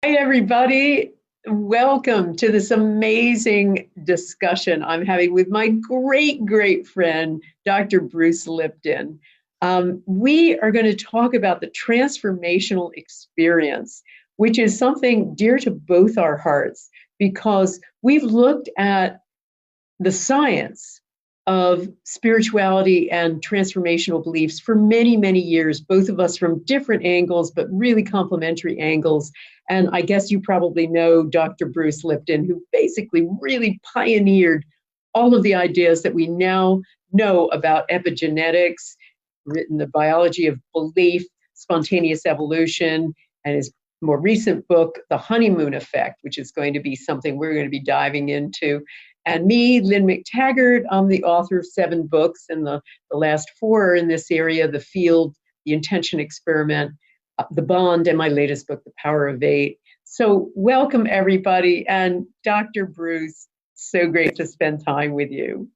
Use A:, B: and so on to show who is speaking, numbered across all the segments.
A: Hi, everybody. Welcome to this amazing discussion I'm having with my great friend, Dr. Bruce Lipton. We are going to talk about the transformational experience, which is something dear to both our hearts because we've looked at the science of spirituality and transformational beliefs for many years, both of us from different angles, but really complementary angles. And I guess you probably know Dr. Bruce Lipton, who basically really pioneered all of the ideas that we now know about epigenetics, written the biology of belief, spontaneous evolution, and his more recent book, The Honeymoon Effect, which is going to be something we're going to be diving into. And me, Lynne McTaggart, I'm the author of 7 books, and the last 4 are in this area: The Field, The Intention Experiment, The Bond, and my latest book, The Power of 8. So welcome, everybody. And Dr. Bruce, so great to spend time with you.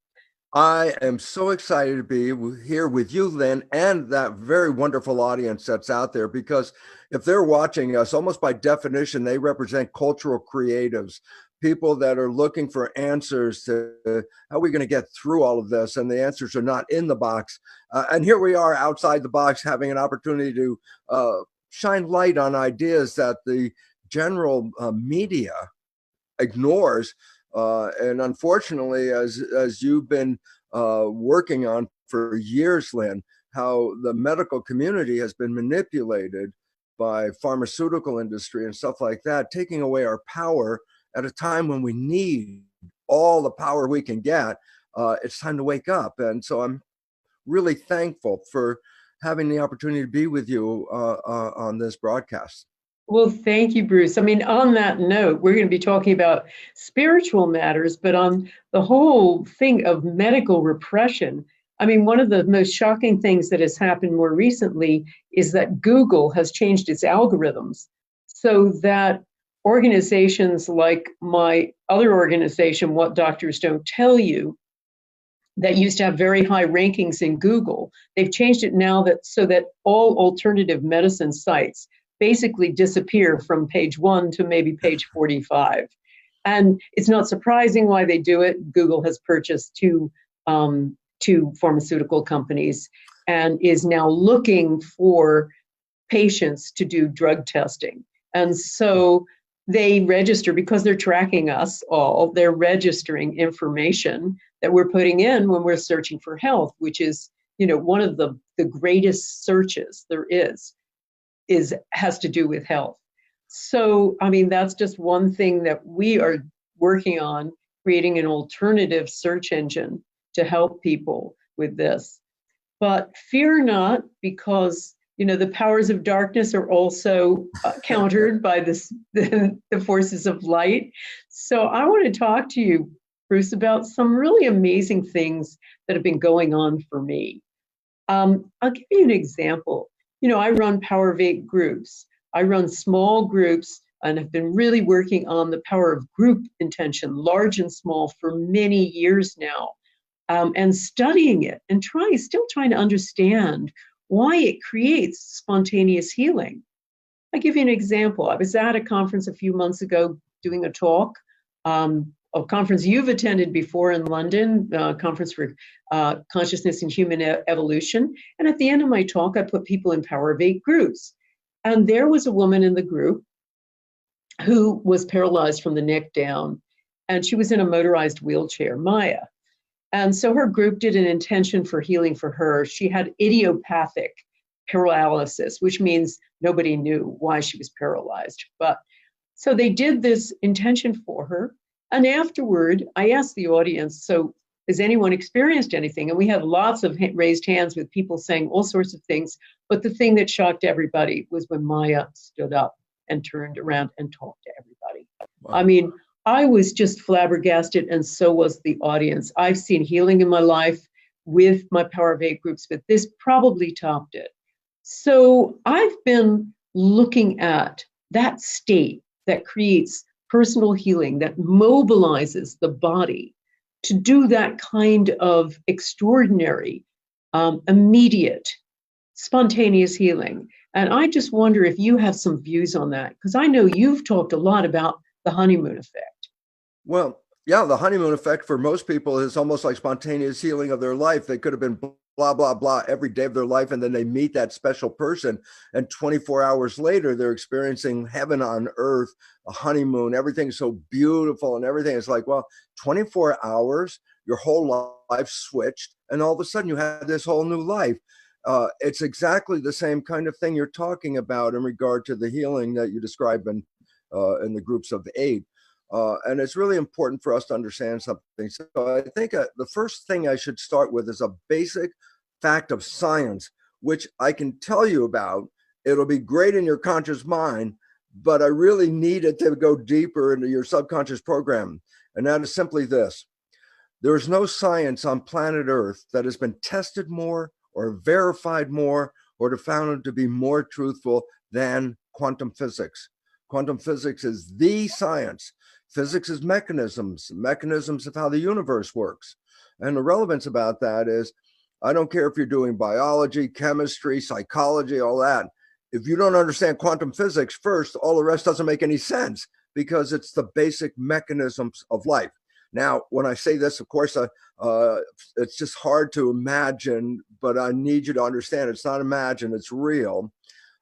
B: I am so excited to be here with you, Lynn, and that very wonderful audience that's out there, because if they're watching us, almost by definition, they represent cultural creatives, people that are looking for answers to how are we going to get through all of this, and the answers are not in the box. And here we are outside the box having an opportunity to shine light on ideas that the general media ignores. And unfortunately, as you've been working on for years, Lynn, how the medical community has been manipulated by pharmaceutical industry and stuff like that, taking away our power at a time when we need all the power we can get. It's time to wake up. And so I'm really thankful for having the opportunity to be with you on this broadcast.
A: Well, thank you, Bruce. I mean, on that note, we're going to be talking about spiritual matters, but on the whole thing of medical repression, I mean, one of the most shocking things that has happened more recently is that Google has changed its algorithms so that organizations like my other organization, What Doctors Don't Tell You, that used to have very high rankings in Google, they've changed it now that so that all alternative medicine sites basically disappear from page 1 to maybe page 45. And it's not surprising why they do it. Google has purchased two pharmaceutical companies and is now looking for patients to do drug testing. And so they register, because they're tracking us all, they're registering information that we're putting in when we're searching for health, which is, one of the greatest searches there has to do with health. So, I mean, that's just one thing that we are working on, creating an alternative search engine to help people with this. But fear not, because, the powers of darkness are also countered by the forces of light. So I want to talk to you, Bruce, about some really amazing things that have been going on for me. I'll give you an example. I run Power of 8 groups. I run small groups and have been really working on the power of group intention, large and small, for many years now, and studying it and still trying to understand why it creates spontaneous healing. I'll give you an example. I was at a conference a few months ago doing a talk, a conference you've attended before in London, conference for consciousness and human evolution. And at the end of my talk, I put people in Power of 8 groups. And there was a woman in the group who was paralyzed from the neck down, and she was in a motorized wheelchair, Maya. And so her group did an intention for healing for her. She had idiopathic paralysis, which means nobody knew why she was paralyzed. But so they did this intention for her. And afterward, I asked the audience, so has anyone experienced anything? And we had lots of raised hands with people saying all sorts of things. But the thing that shocked everybody was when Maya stood up and turned around and talked to everybody. Wow. I mean, I was just flabbergasted, and so was the audience. I've seen healing in my life with my Power of 8 groups, but this probably topped it. So I've been looking at that state that creates personal healing, that mobilizes the body to do that kind of extraordinary, immediate, spontaneous healing. And I just wonder if you have some views on that, because I know you've talked a lot about the honeymoon effect.
B: Well, yeah, the honeymoon effect for most people is almost like spontaneous healing of their life. They could have been blah, blah, blah every day of their life. And then they meet that special person. And 24 hours later, they're experiencing heaven on earth, a honeymoon, everything's so beautiful and everything. It's like, well, 24 hours, your whole life switched. And all of a sudden you have this whole new life. It's exactly the same kind of thing you're talking about in regard to the healing that you describe in the groups of 8. And it's really important for us to understand something. So I think the first thing I should start with is a basic fact of science, which I can tell you about. It'll be great in your conscious mind, but I really need it to go deeper into your subconscious program. And that is simply this. There is no science on planet Earth that has been tested more or verified more or found to be more truthful than quantum physics. Quantum physics is the science. Physics is mechanisms of how the universe works. And the relevance about that is, I don't care if you're doing biology, chemistry, psychology, all that. If you don't understand quantum physics first, all the rest doesn't make any sense because it's the basic mechanisms of life. Now, when I say this, of course, it's just hard to imagine, but I need you to understand it's not imagine, it's real.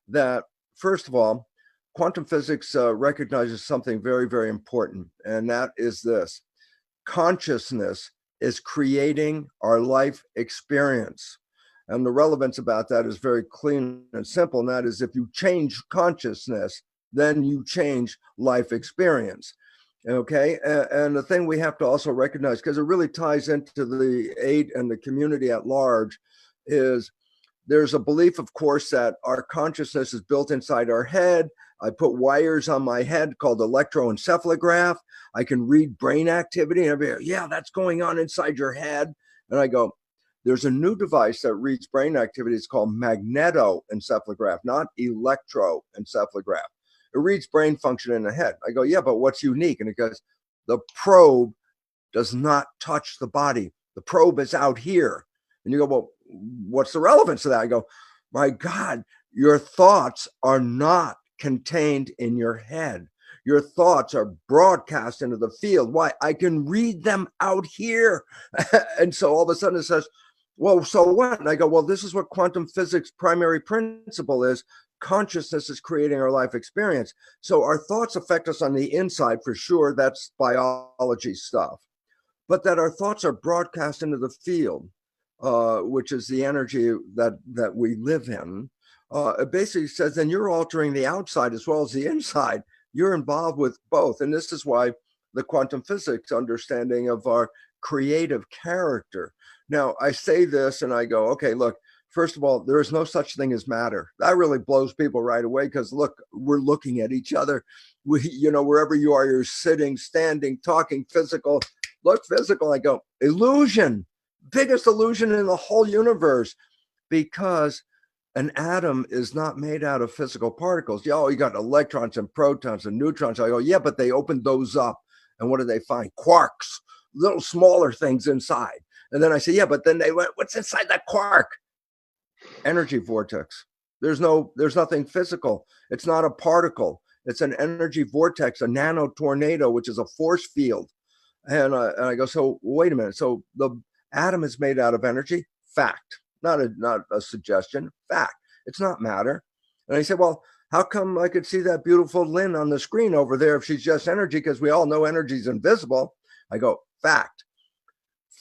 B: That, first of all, quantum physics recognizes something very, very important, and that is this. Consciousness is creating our life experience. And the relevance about that is very clean and simple, and that is if you change consciousness, then you change life experience. Okay, and the thing we have to also recognize, because it really ties into the 8 and the community at large, is there's a belief, of course, that our consciousness is built inside our head. I put wires on my head called electroencephalograph. I can read brain activity, and everybody, yeah, that's going on inside your head. And I go, there's a new device that reads brain activity. It's called magnetoencephalograph, not electroencephalograph. It reads brain function in the head. I go, yeah, but what's unique? And it goes, the probe does not touch the body. The probe is out here. And you go, well, what's the relevance of that? I go, my God, your thoughts are not contained in your head. Your thoughts are broadcast into the field. Why? I can read them out here. And so all of a sudden it says, well, so what? And I go, well, this is what quantum physics' primary principle is. Consciousness is creating our life experience. So our thoughts affect us on the inside for sure. That's biology stuff. But that our thoughts are broadcast into the field, which is the energy that we live in. It basically says then you're altering the outside as well as the inside. You're involved with both. And this is why the quantum physics understanding of our creative character. Now, I say this and I go, okay, look, first of all, there is no such thing as matter. That really blows people right away because look, we're looking at each other. We, wherever you are, you're sitting, standing, talking, physical. Look physical. I go, illusion, biggest illusion in the whole universe, because an atom is not made out of physical particles. Oh, you got electrons and protons and neutrons. I go, yeah, but they opened those up. And what do they find? Quarks, little smaller things inside. And then I say, yeah, but then they went, what's inside that quark? Energy vortex. There's nothing physical. It's not a particle. It's an energy vortex, a nano tornado, which is a force field. And I go, so wait a minute. So the atom is made out of energy? Fact. Not a suggestion. Fact. It's not matter. And I said, well, how come I could see that beautiful Lynn on the screen over there if she's just energy? Because we all know energy is invisible. I go, fact.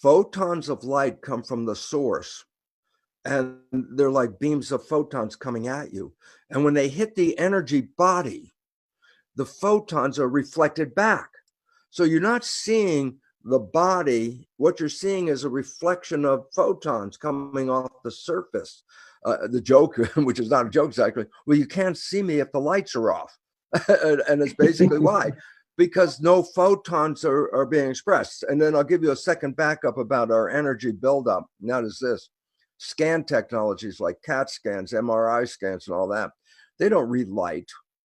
B: Photons of light come from the source, and they're like beams of photons coming at you. And when they hit the energy body, the photons are reflected back. So you're not seeing the body. What you're seeing is a reflection of photons coming off the surface. The joke, which is not a joke exactly, well, you can't see me if the lights are off. And it's basically why. Because no photons are being expressed. And then I'll give you a second backup about our energy buildup. And that is this. Scan technologies like CAT scans, MRI scans, and all that, they don't read light.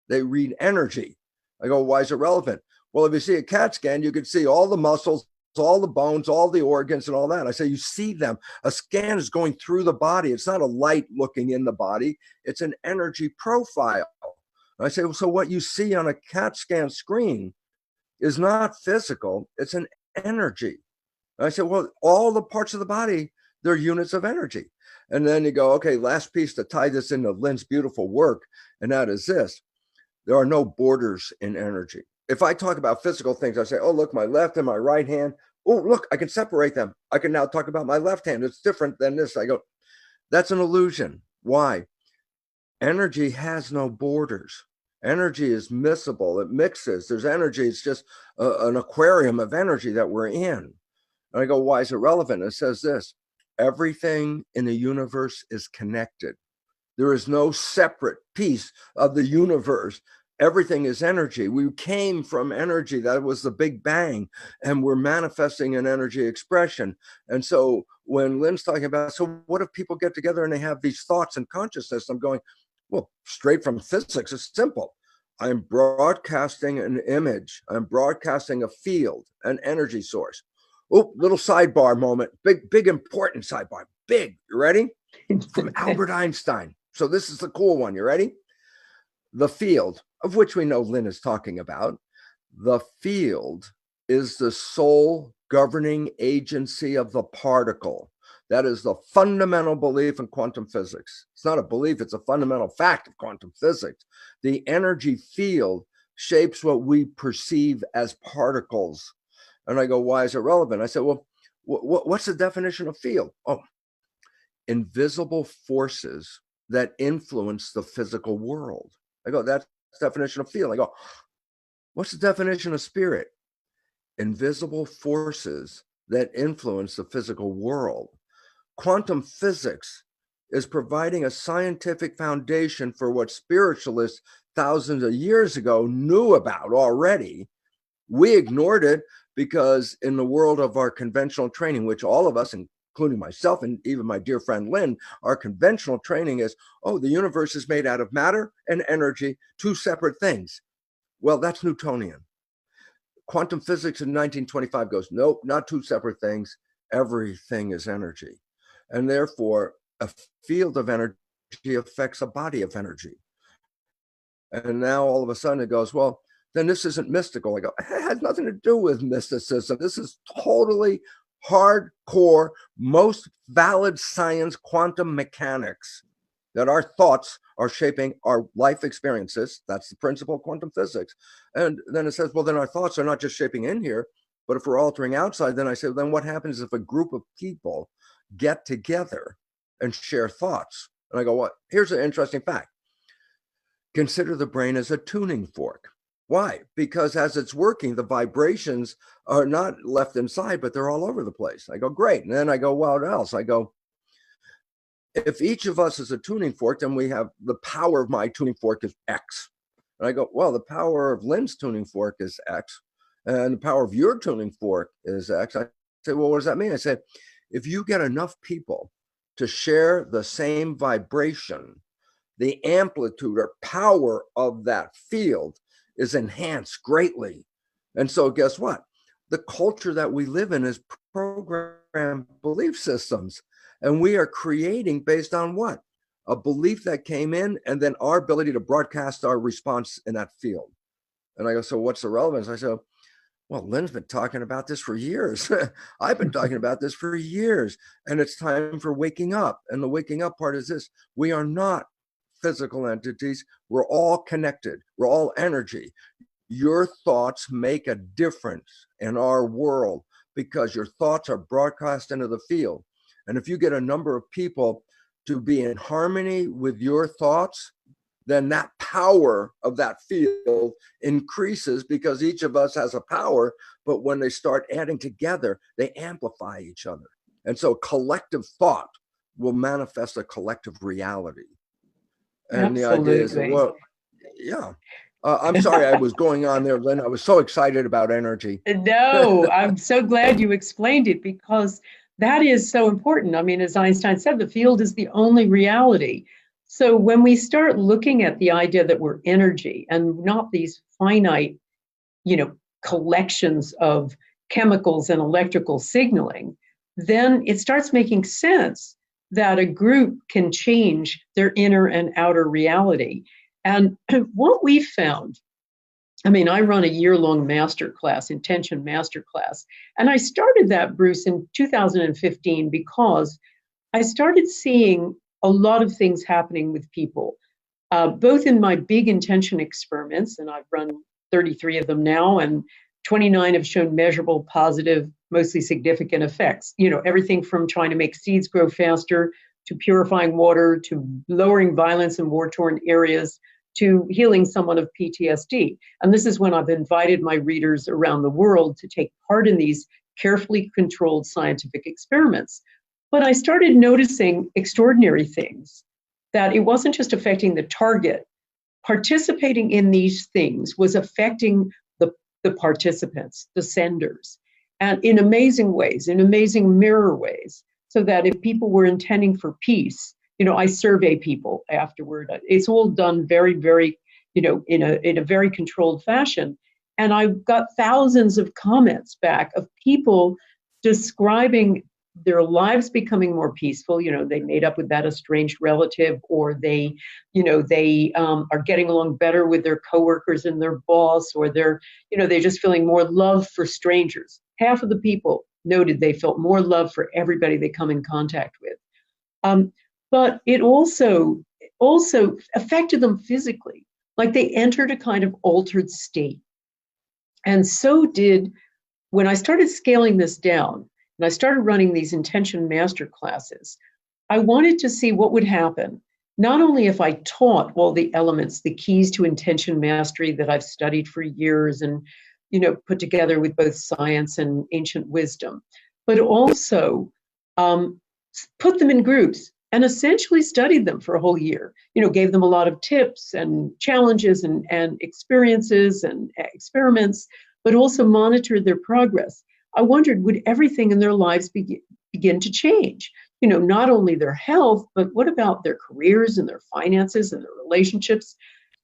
B: They read energy. I go, why is it relevant? Well, if you see a CAT scan, you can see all the muscles, all the bones, all the organs, and all that. I say, you see them. A scan is going through the body. It's not a light looking in the body. It's an energy profile. I say, well, so what you see on a CAT scan screen is not physical. It's an energy. And I said, well, all the parts of the body, they're units of energy. And then you go, okay, last piece to tie this into Lynne's beautiful work, and that is this. There are no borders in energy. If I talk about physical things, I say, oh, look, my left and my right hand. Oh, look, I can separate them. I can now talk about my left hand. It's different than this. I go, that's an illusion. Why? Energy has no borders. Energy is miscible. It mixes. There's energy. It's just an aquarium of energy that we're in. And I go, why is it relevant? It says this: everything in the universe is connected. There is no separate piece of the universe. Everything is energy. We came from energy. That was the Big Bang, and we're manifesting an energy expression. And so when Lynne's talking about, so what if people get together and they have these thoughts and consciousness? I'm going, well, straight from physics, it's simple. I'm broadcasting an image. I'm broadcasting a field, an energy source. Oh, little sidebar moment. Big, important sidebar. Big. You ready? From Albert Einstein. So this is the cool one. You ready? The field, of which we know Lynne is talking about, the field is the sole governing agency of the particle. That is the fundamental belief in quantum physics. It's not a belief, it's a fundamental fact of quantum physics. The energy field shapes what we perceive as particles. And I go, why is it relevant? I said, well, what's the definition of field? Oh, invisible forces that influence the physical world. I go, that's the definition of field. I go, what's the definition of spirit? Invisible forces that influence the physical world. Quantum physics is providing a scientific foundation for what spiritualists thousands of years ago knew about already. We ignored it because in the world of our conventional training, which all of us, including myself and even my dear friend Lynne, our conventional training is, oh, the universe is made out of matter and energy, two separate things. Well, that's Newtonian. Quantum physics in 1925 goes, nope, not two separate things. Everything is energy. And therefore, a field of energy affects a body of energy. And now all of a sudden it goes, well, then this isn't mystical. I go, it has nothing to do with mysticism. This is totally hardcore, most valid science, quantum mechanics, that our thoughts are shaping our life experiences. That's the principle of quantum physics. And then it says, well, then our thoughts are not just shaping in here, but if we're altering outside, then I say, then what happens if a group of people get together and share thoughts? And I go, what? Here's an interesting fact. Consider the brain as a tuning fork. Why? Because as it's working, the vibrations are not left inside, but they're all over the place. I go, great. And then I go, well, what else? I go, if each of us is a tuning fork, then we have the power of my tuning fork is X. And I go, well, the power of Lynne's tuning fork is X, and the power of your tuning fork is X. I say, well, what does that mean? I say, if you get enough people to share the same vibration, the amplitude or power of that field is enhanced greatly. And so guess what? The culture that we live in is programmed belief systems. And we are creating based on what? A belief that came in, and then our ability to broadcast our response in that field. And I go, so what's the relevance? I said, well, Lynne's been talking about this for years. I've been talking about this for years. And it's time for waking up. And the waking up part is this: we are not physical entities. We're all connected. We're all energy. Your thoughts make a difference in our world because your thoughts are broadcast into the field. And if you get a number of people to be in harmony with your thoughts, then that power of that field increases because each of us has a power. But when they start adding together, they amplify each other. And so collective thought will manifest a collective reality. And
A: Absolutely.
B: the idea is, well, yeah. I'm sorry I was going on there, Lynne. I was so excited about energy.
A: No, I'm so glad you explained it, because that is so important. I mean, as Einstein said, the field is the only reality. So when we start looking at the idea that we're energy and not these finite, collections of chemicals and electrical signaling, then it starts making sense that a group can change their inner and outer reality. And what we found, I mean, I run a year-long masterclass, intention masterclass, and I started that, Bruce, in 2015 because I started seeing a lot of things happening with people, both in my big intention experiments, and I've run 33 of them now, and 29 have shown measurable, positive, mostly significant effects. You know, everything from trying to make seeds grow faster, to purifying water, to lowering violence in war-torn areas, to healing someone of PTSD. And this is when I've invited my readers around the world to take part in these carefully controlled scientific experiments. But I started noticing extraordinary things, that it wasn't just affecting the target. Participating in these things was affecting the participants, the senders, and in amazing ways, in amazing mirror ways, so that if people were intending for peace, you know, I survey people afterward. It's all done very, very, you know, in a very controlled fashion. And I got thousands of comments back of people describing their lives becoming more peaceful. You know, they made up with that estranged relative, or they, you know, they are getting along better with their coworkers and their boss, or they're, you know, they're just feeling more love for strangers. Half of the people noted they felt more love for everybody they come in contact with. But it also affected them physically, like they entered a kind of altered state. And so did, when I started scaling this down, and I started running these intention master classes, I wanted to see what would happen, not only if I taught all the elements, the keys to intention mastery that I've studied for years and, you know, put together with both science and ancient wisdom, but also put them in groups and essentially studied them for a whole year, you know, gave them a lot of tips and challenges and experiences and experiments, but also monitored their progress. I wondered, would everything in their lives begin to change? You know, not only their health, but what about their careers and their finances and their relationships?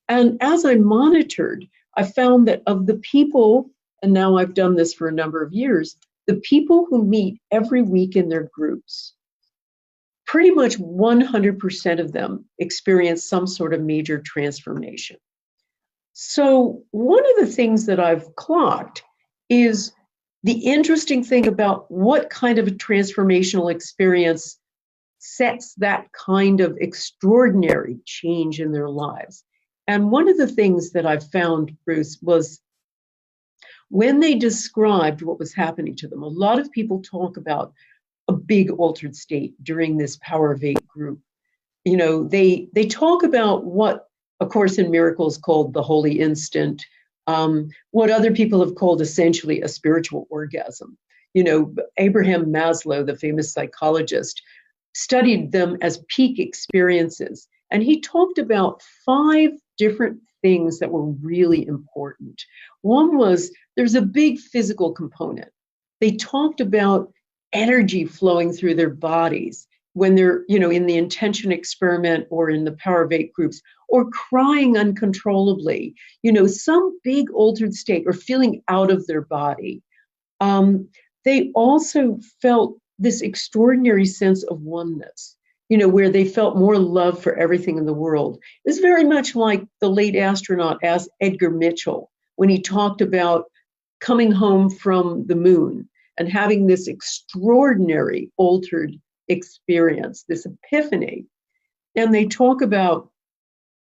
A: And as I monitored, I found that of the people, and now I've done this for a number of years, the people who meet every week in their groups, pretty much 100% of them experience some sort of major transformation. So one of the things that I've clocked is the interesting thing about what kind of a transformational experience sets that kind of extraordinary change in their lives. And one of the things that I've found, Bruce, was when they described what was happening to them, a lot of people talk about a big altered state during this Power of Eight group. You know, they talk about what A Course in Miracles called the holy instant, what other people have called essentially a spiritual orgasm. You know, Abraham Maslow, the famous psychologist, studied them as peak experiences. And he talked about 5 different things that were really important. One was there's a big physical component. They talked about energy flowing through their bodies when they're, you know, in the intention experiment or in the Power of Eight groups, or crying uncontrollably, you know, some big altered state, or feeling out of their body. They also felt this extraordinary sense of oneness, you know, where they felt more love for everything in the world. It's very much like the late astronaut Edgar Mitchell, when he talked about coming home from the moon and having this extraordinary altered experience, this epiphany. And they talk about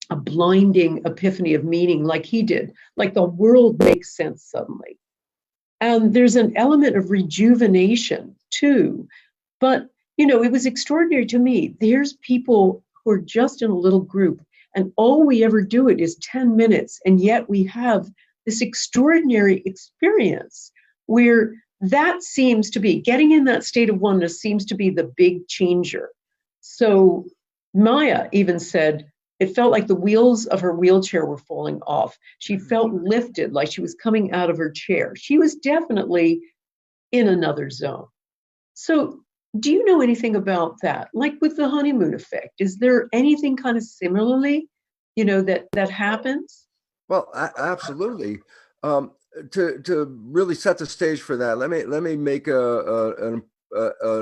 A: a blinding epiphany of meaning, like he did, like the world makes sense suddenly. And there's an element of rejuvenation too. But, you know, it was extraordinary to me. There's people who are just in a little group, and all we ever do it is 10 minutes. And yet we have this extraordinary experience where that seems to be, getting in that state of oneness seems to be the big changer. So Maya even said, it felt like the wheels of her wheelchair were falling off. She felt lifted, like she was coming out of her chair. She was definitely in another zone. So do you know anything about that? Like with the honeymoon effect, is there anything kind of similarly, you know, that happens?
B: Well, absolutely. to really set the stage for that, let me make an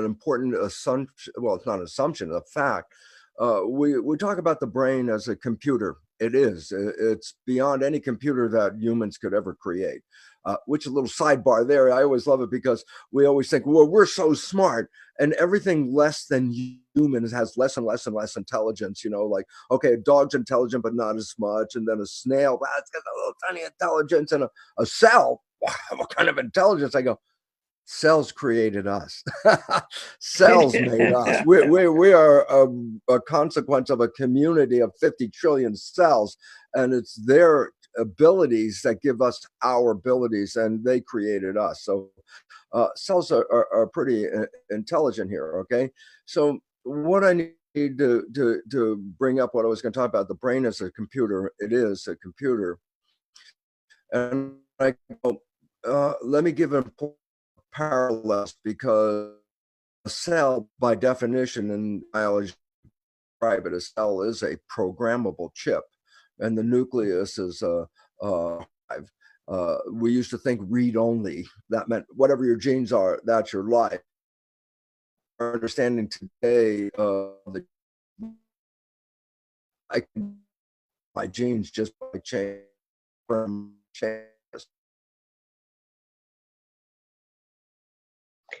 B: important assumption. Well, it's not an assumption, a fact. We talk about the brain as a computer. It is. It's beyond any computer that humans could ever create. Which a little sidebar there. I always love it because we always think, well, we're so smart, and everything less than humans has less and less and less intelligence. You know, like, okay, a dog's intelligent, but not as much, and then a snail, it's got a little tiny intelligence, and a cell, what kind of intelligence? I go, cells created us. Cells made us. We are a consequence of a community of 50 trillion cells, and it's their abilities that give us our abilities, and they created us. So cells are pretty intelligent here. Okay, so what I need to bring up, what I was going to talk about, the brain as a computer. It is a computer, and I let me give an parallels, because a cell, by definition in biology, private, a cell is a programmable chip, and the nucleus is a drive. We used to think read only. That meant whatever your genes are, that's your life. Our understanding today, I can my genes just by change.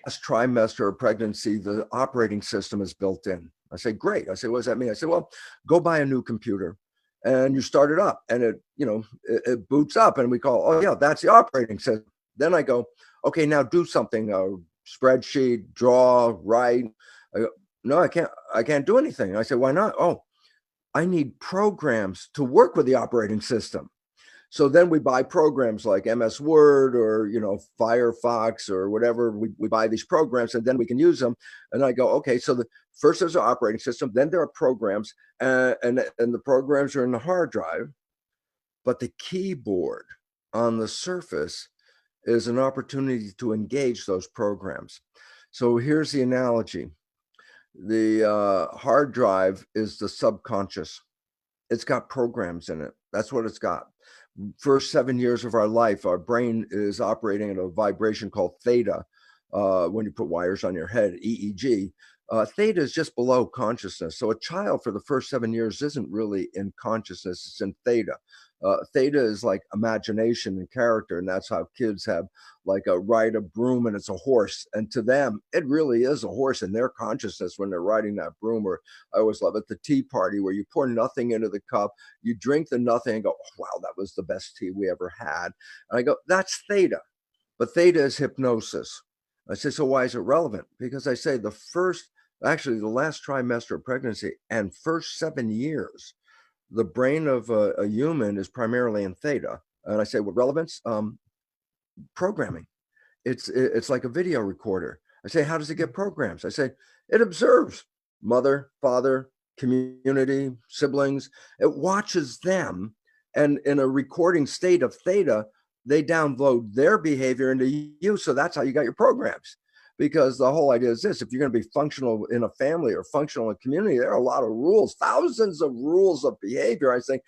B: Last trimester of pregnancy, the operating system is built in. I say, great. I say, what does that mean? I say, well, go buy a new computer and you start it up, and it boots up, and we call, oh yeah, that's the operating system. Then I go, okay, now do something, spreadsheet, draw, write. I go, no, I can't do anything. I say, why not? Oh, I need programs to work with the operating system. So then we buy programs like MS Word or, Firefox or whatever. We buy these programs, and then we can use them. And I go, okay, so first there's an operating system, then there are programs, and the programs are in the hard drive. But the keyboard on the surface is an opportunity to engage those programs. So here's the analogy. The hard drive is the subconscious. It's got programs in it. That's what it's got. First 7 years of our life, our brain is operating at a vibration called theta. When you put wires on your head, EEG. Theta is just below consciousness. So a child for the first 7 years isn't really in consciousness, it's in theta. Theta is like imagination and character, and that's how kids have like a ride a broom and it's a horse. And to them, it really is a horse in their consciousness when they're riding that broom. Or I always love it, the tea party, where you pour nothing into the cup, you drink the nothing and go, oh, wow, that was the best tea we ever had. And I go, that's theta. But theta is hypnosis. I say, so why is it relevant? Because I say the last trimester of pregnancy and first 7 years, the brain of a human is primarily in theta. And I say, what relevance? Programming. It's like a video recorder. I say, how does it get programs? I say, it observes mother, father, community, siblings. It watches them, and in a recording state of theta, they download their behavior into you. So that's how you got your programs. Because the whole idea is this: if you're going to be functional in a family or functional in a community, there are a lot of rules, thousands of rules of behavior. I think,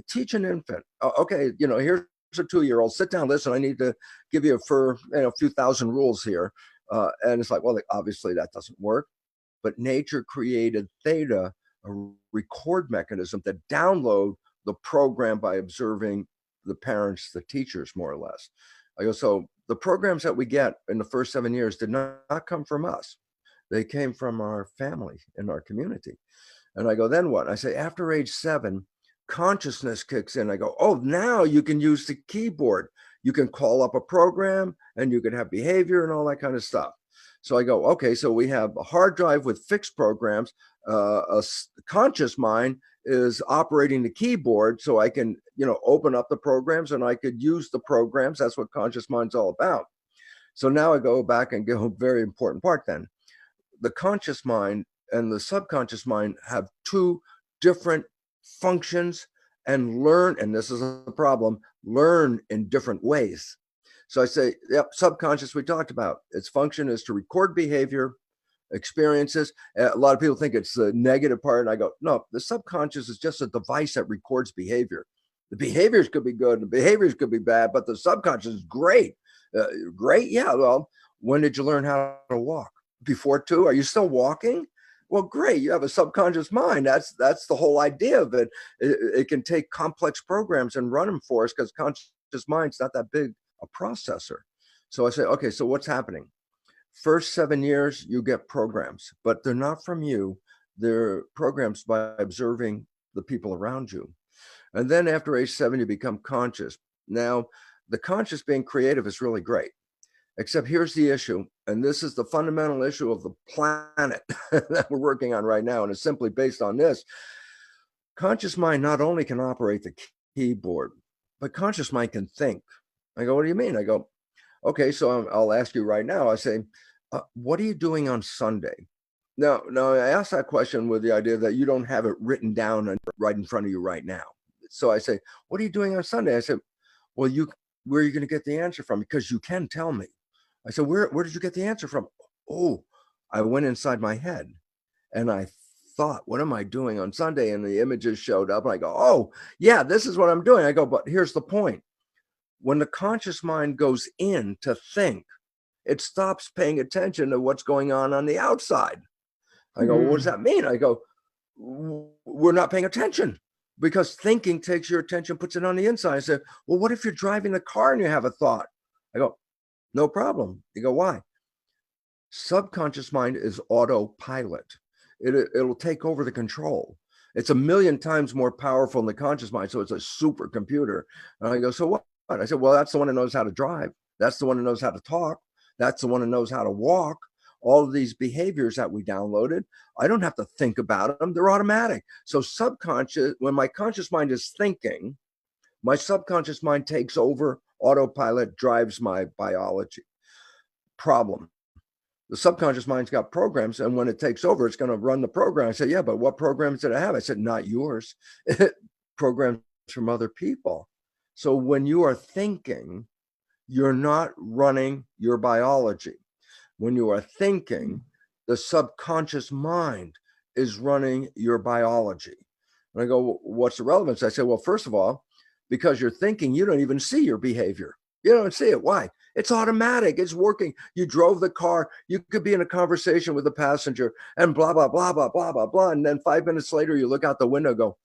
B: teach an infant, okay, here's a 2-year-old, sit down, listen, I need to give you a few thousand rules here. And it's like, well, obviously that doesn't work. But nature created theta, a record mechanism that download the program by observing the parents, the teachers, more or less. I go, so the programs that we get in the first 7 years did not come from us. They came from our family and our community. And I go, then what? I say, after age 7, consciousness kicks in. I go, oh, now you can use the keyboard. You can call up a program and you can have behavior and all that kind of stuff. So I go, okay, so we have a hard drive with fixed programs. A conscious mind is operating the keyboard, so I can, open up the programs and I could use the programs. That's what conscious mind's all about. So now I go back and go, very important part then. The conscious mind and the subconscious mind have two different functions and learn, and this is a problem, learn in different ways. So I say, yep, subconscious we talked about. Its function is to record behavior, experiences. A lot of people think it's the negative part, and I go, no, the subconscious is just a device that records behavior. The behaviors could be good, the behaviors could be bad, but the subconscious is great. Great, yeah. Well, when did you learn how to walk? Before two? Are you still walking? Well, great. You have a subconscious mind. That's the whole idea of it. It can take complex programs and run them for us because conscious mind's not that big a processor. So I say, okay, so what's happening? First 7 years, you get programs, but they're not from you. They're programs by observing the people around you. And then after age 7, you become conscious. Now, the conscious being creative is really great. Except here's the issue, and this is the fundamental issue of the planet that we're working on right now, and it's simply based on this. Conscious mind not only can operate the keyboard, but conscious mind can think. I go, what do you mean? I go, okay, so I'll ask you right now. I say, what are you doing on Sunday? Now, I ask that question with the idea that you don't have it written down and right in front of you right now. So I say, what are you doing on Sunday? I said, well, where are you going to get the answer from? Because you can tell me. I said, where did you get the answer from? Oh, I went inside my head and I thought, what am I doing on Sunday? And the images showed up and I go, oh, yeah, this is what I'm doing. I go, but here's the point. When the conscious mind goes in to think, it stops paying attention to what's going on the outside. I go, what does that mean? I go, we're not paying attention because thinking takes your attention, puts it on the inside. I said, well, what if you're driving the car and you have a thought? I go, no problem. You go, why? Subconscious mind is autopilot. It'll take over the control. It's 1,000,000 times more powerful than the conscious mind. So it's a supercomputer. And I go, so what? I said, well, that's the one that knows how to drive. That's the one that knows how to talk. That's the one that knows how to walk. All of these behaviors that we downloaded, I don't have to think about them. They're automatic. So subconscious, when my conscious mind is thinking, my subconscious mind takes over, autopilot drives my biology. Problem. The subconscious mind's got programs, and when it takes over, it's going to run the program. I said, yeah, but what programs did I have? I said, not yours. Programs from other people. So when you are thinking, you're not running your biology. When you are thinking, the subconscious mind is running your biology. And I go, what's the relevance? I said, well, first of all, because you're thinking, you don't even see your behavior. You don't see it. Why? It's automatic. It's working. You drove the car. You could be in a conversation with a passenger and blah, blah, blah, blah, blah, blah, blah. And then 5 minutes later, you look out the window and go,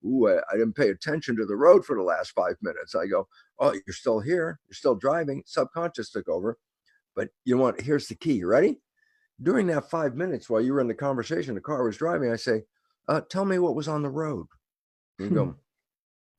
B: ooh, I didn't pay attention to the road for the last 5 minutes. I go, oh, you're still here. You're still driving. Subconscious took over. But you want, here's the key. You ready? During that 5 minutes while you were in the conversation, the car was driving, I say, tell me what was on the road. And you go,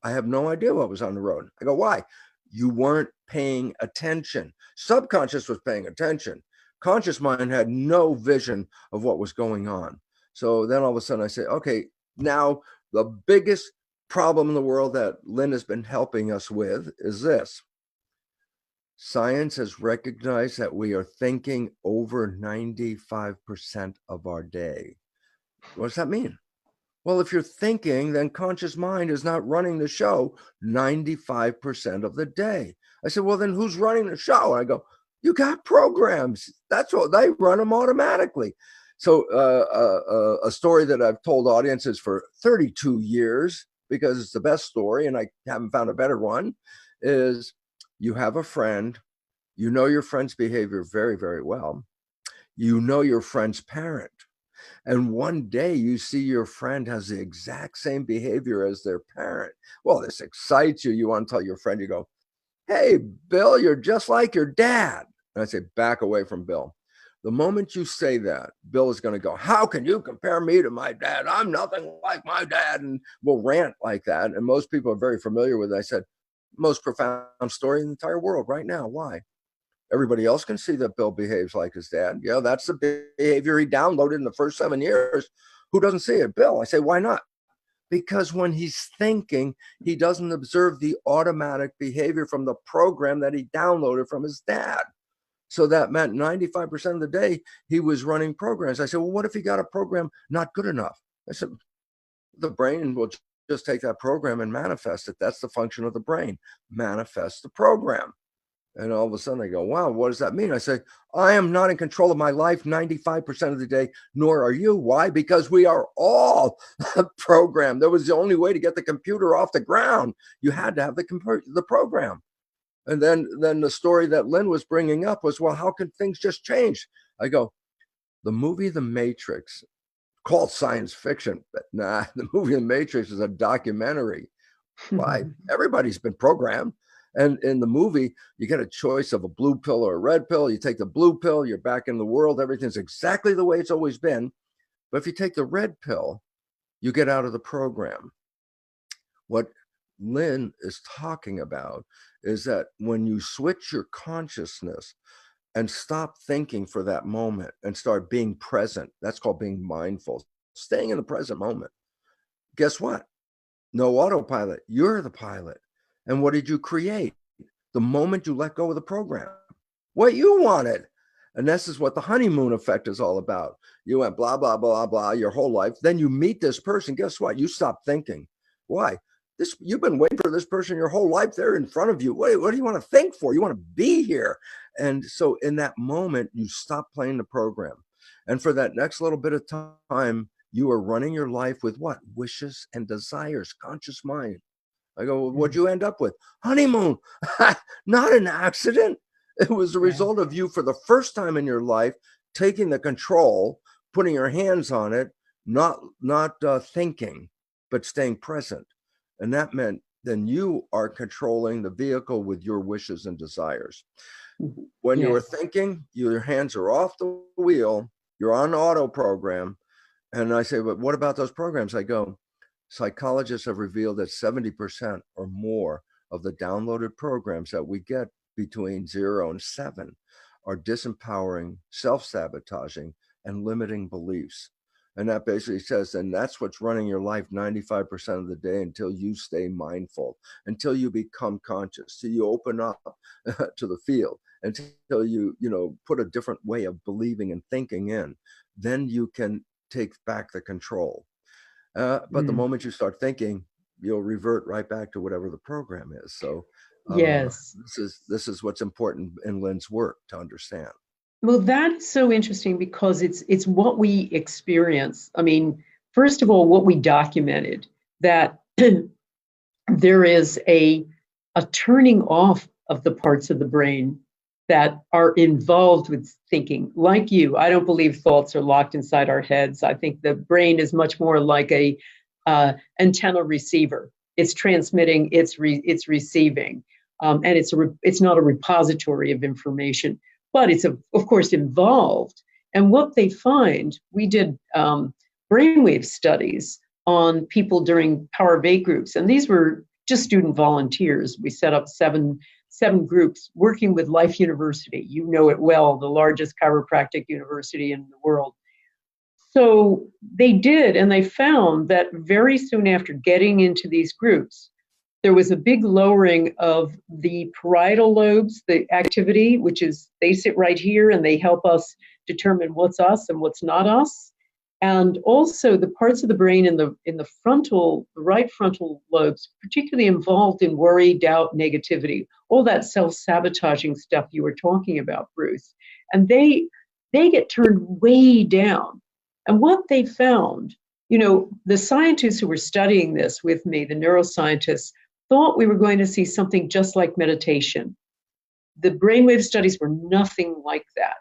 B: I have no idea what was on the road. I go, why? You weren't paying attention. Subconscious was paying attention. Conscious mind had no vision of what was going on. So then all of a sudden I say, okay, now the biggest problem in the world that Lynne has been helping us with is this. Science has recognized that we are thinking over 95% of our day. What does that mean? Well, if you're thinking, then conscious mind is not running the show 95% of the day. I said, well, then who's running the show? And I go, you got programs. That's what they run them automatically. So a story that I've told audiences for 32 years, because it's the best story and I haven't found a better one, is you have a friend, you know your friend's behavior very, very well. You know your friend's parent. And one day you see your friend has the exact same behavior as their parent. Well, this excites you. You want to tell your friend, you go, hey, Bill, you're just like your dad. And I say, back away from Bill. The moment you say that, Bill is going to go, how can you compare me to my dad? I'm nothing like my dad. And we'll rant like that. And most people are very familiar with it. I said, most profound story in the entire world right now. Why? Everybody else can see that Bill behaves like his dad. Yeah, that's the behavior he downloaded in the first 7 years. Who doesn't see it? Bill. I say, why not? Because when he's thinking, he doesn't observe the automatic behavior from the program that he downloaded from his dad. So that meant 95% of the day he was running programs. I said, well, what if he got a program not good enough? I said, the brain will just take that program and manifest it. That's the function of the brain. Manifest the program. And all of a sudden they go, wow, what does that mean? I say, I am not in control of my life 95% of the day, nor are you. Why? Because we are all programmed. That was the only way to get the computer off the ground. You had to have the program. And then the story that Lynn was bringing up was, well, how can things just change? I go, the movie The Matrix, called science fiction, but nah, the movie The Matrix is a documentary. Why? Everybody's been programmed. And in the movie, you get a choice of a blue pill or a red pill. You take the blue pill, you're back in the world. Everything's exactly the way it's always been. But if you take the red pill, you get out of the program. What Lynn is talking about is that when you switch your consciousness and stop thinking for that moment and start being present, that's called being mindful, staying in the present moment. Guess what? No autopilot. You're the pilot. And what did you create? The moment you let go of the program, what you wanted. And this is what the honeymoon effect is all about. You went blah, blah, blah, blah your whole life. Then you meet this person. Guess what? You stop thinking. Why? You've been waiting for this person your whole life. They're in front of you. What do you want to think for? You want to be here. And so in that moment, you stop playing the program. And for that next little bit of time, you are running your life with what? Wishes and desires, conscious mind. I go, well, what'd you end up with? Honeymoon. Not an accident. It was the result of you for the first time in your life, taking the control, putting your hands on it, not thinking, but staying present. And that meant then you are controlling the vehicle with your wishes and desires. When you are thinking, your hands are off the wheel, you're on auto program. And I say, but what about those programs? I go, psychologists have revealed that 70% or more of the downloaded programs that we get between 0 and 7 are disempowering, self-sabotaging, and limiting beliefs. And that basically says, and that's what's running your life 95% of the day until you stay mindful, until you become conscious, till you open up to the field, until you put a different way of believing and thinking in. Then you can take back the control. But the moment you start thinking, you'll revert right back to whatever the program is. So this is what's important in Lynn's work to understand.
A: Well, that's so interesting because it's what we experience. I mean, first of all, what we documented, that there is a turning off of the parts of the brain that are involved with thinking. Like you, I don't believe thoughts are locked inside our heads. I think the brain is much more like a antenna receiver. It's transmitting, it's receiving, and it's not a repository of information, but it's of course involved. And what they find, we did brainwave studies on people during Power of 8 groups, and these were just student volunteers. We set up seven groups working with Life University. You know it well, the largest chiropractic university in the world. So they did, and they found that very soon after getting into these groups, there was a big lowering of the parietal lobes, the activity, which is, they sit right here and they help us determine what's us and what's not us. And also the parts of the brain in the right frontal lobes, particularly involved in worry, doubt, negativity, all that self-sabotaging stuff you were talking about, Bruce. And they get turned way down. And what they found, the scientists who were studying this with me, the neuroscientists, thought we were going to see something just like meditation. The brainwave studies were nothing like that.